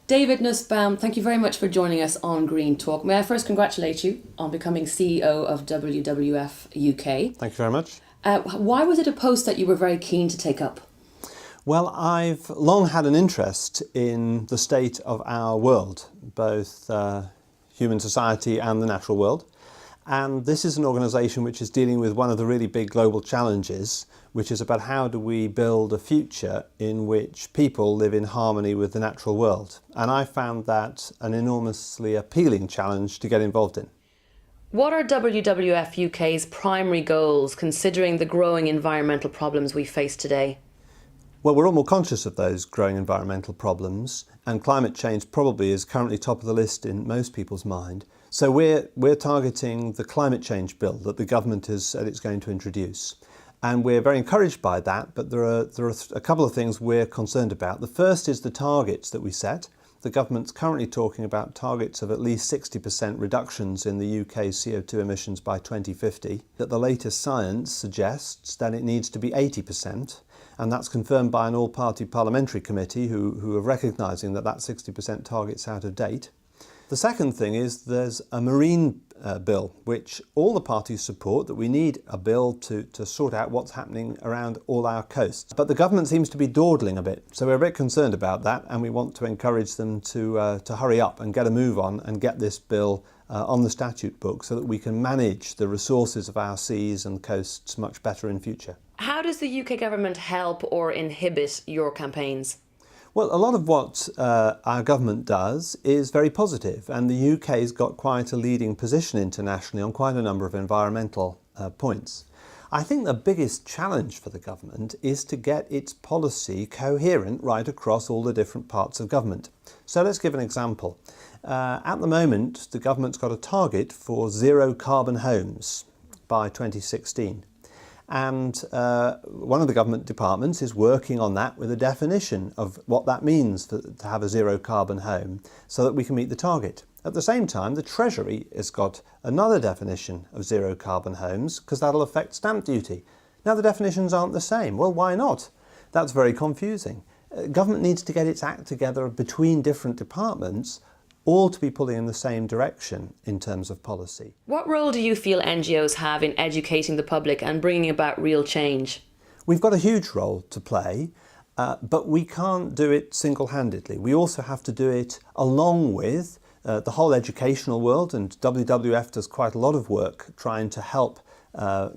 David Nussbaum, thank you very much for joining us on Green Talk. May I first congratulate you on becoming CEO of WWF-UK. Thank you very much. Why was it a post that you were very keen to take up? Well, I've long had an interest in the state of our world, both human society and the natural world. And this is an organisation which is dealing with one of the really big global challenges, which is about how do we build a future in which people live in harmony with the natural world. And I found that an enormously appealing challenge to get involved in. What are WWF-UK's primary goals, considering the growing environmental problems we face today? Well, we're all more conscious of those growing environmental problems, and climate change probably is currently top of the list in most people's mind. So we're targeting the climate change bill that the government has said it's going to introduce. And we're very encouraged by that, but there are a couple of things we're concerned about. The first is the targets that we set. The government's currently talking about targets of at least 60% reductions in the UK's CO2 emissions by 2050. That the latest science suggests that it needs to be 80%. And that's confirmed by an all-party parliamentary committee who are recognising that 60% target's out of date. The second thing is there's a marine bill, which all the parties support, that we need a bill to sort out what's happening around all our coasts. But the government seems to be dawdling a bit, so we're a bit concerned about that, and we want to encourage them to hurry up and get a move on and get this bill on the statute book so that we can manage the resources of our seas and coasts much better in future. How does the UK government help or inhibit your campaigns? Well, a lot of what our government does is very positive, and the UK's got quite a leading position internationally on quite a number of environmental points. I think the biggest challenge for the government is to get its policy coherent right across all the different parts of government. So let's give an example. At the moment, the government's got a target for zero carbon homes by 2016. And one of the government departments is working on that with a definition of what that means to have a zero carbon home so that we can meet the target. At the same time, the Treasury has got another definition of zero carbon homes because that'll affect stamp duty. Now the definitions aren't the same. Well, why not? That's very confusing. Government needs to get its act together between different departments, all to be pulling in the same direction in terms of policy. What role do you feel NGOs have in educating the public and bringing about real change? We've got a huge role to play, but we can't do it single-handedly. We also have to do it along with the whole educational world, and WWF does quite a lot of work trying to help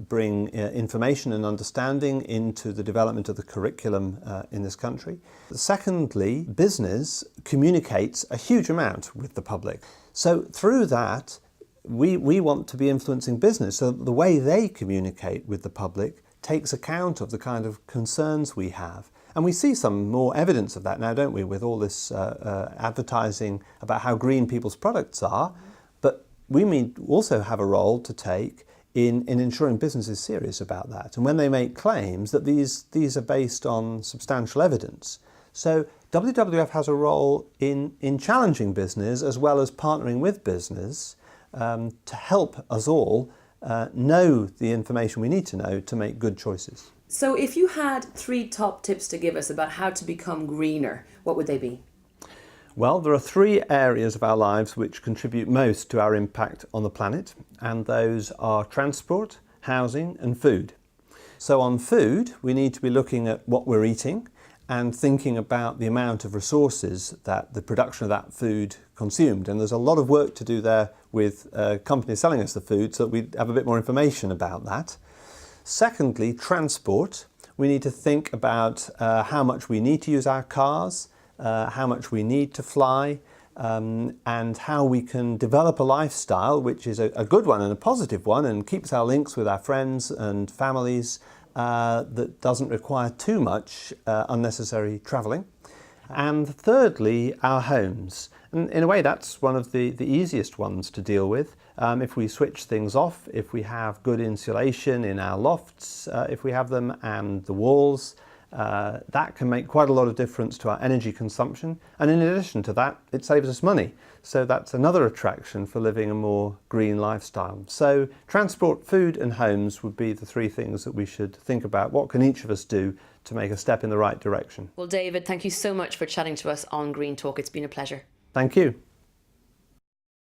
bring information and understanding into the development of the curriculum in this country. Secondly, business communicates a huge amount with the public. So through that, we want to be influencing business so that the way they communicate with the public takes account of the kind of concerns we have. And we see some more evidence of that now, don't we, with all this advertising about how green people's products are. But we also have a role to take in ensuring business is serious about that. And when they make claims, that these are based on substantial evidence. So WWF has a role in challenging business as well as partnering with business to help us all know the information we need to know to make good choices. So if you had 3 top tips to give us about how to become greener, what would they be? Well, there are 3 areas of our lives which contribute most to our impact on the planet, and those are transport, housing and food. So on food, we need to be looking at what we're eating and thinking about the amount of resources that the production of that food consumed. And there's a lot of work to do there with companies selling us the food so that we have a bit more information about that. Secondly, transport. We need to think about how much we need to use our cars, how much we need to fly, and how we can develop a lifestyle which is a good one and a positive one and keeps our links with our friends and families that doesn't require too much unnecessary travelling. And thirdly, our homes. And in a way, that's one of the easiest ones to deal with. If we switch things off, if we have good insulation in our lofts, if we have them, and the walls, that can make quite a lot of difference to our energy consumption, and in addition to that, it saves us money. So that's another attraction for living a more green lifestyle. So transport, food and homes would be the three things that we should think about. What can each of us do to make a step in the right direction? Well, David, thank you so much for chatting to us on Green Talk. It's been a pleasure. Thank you.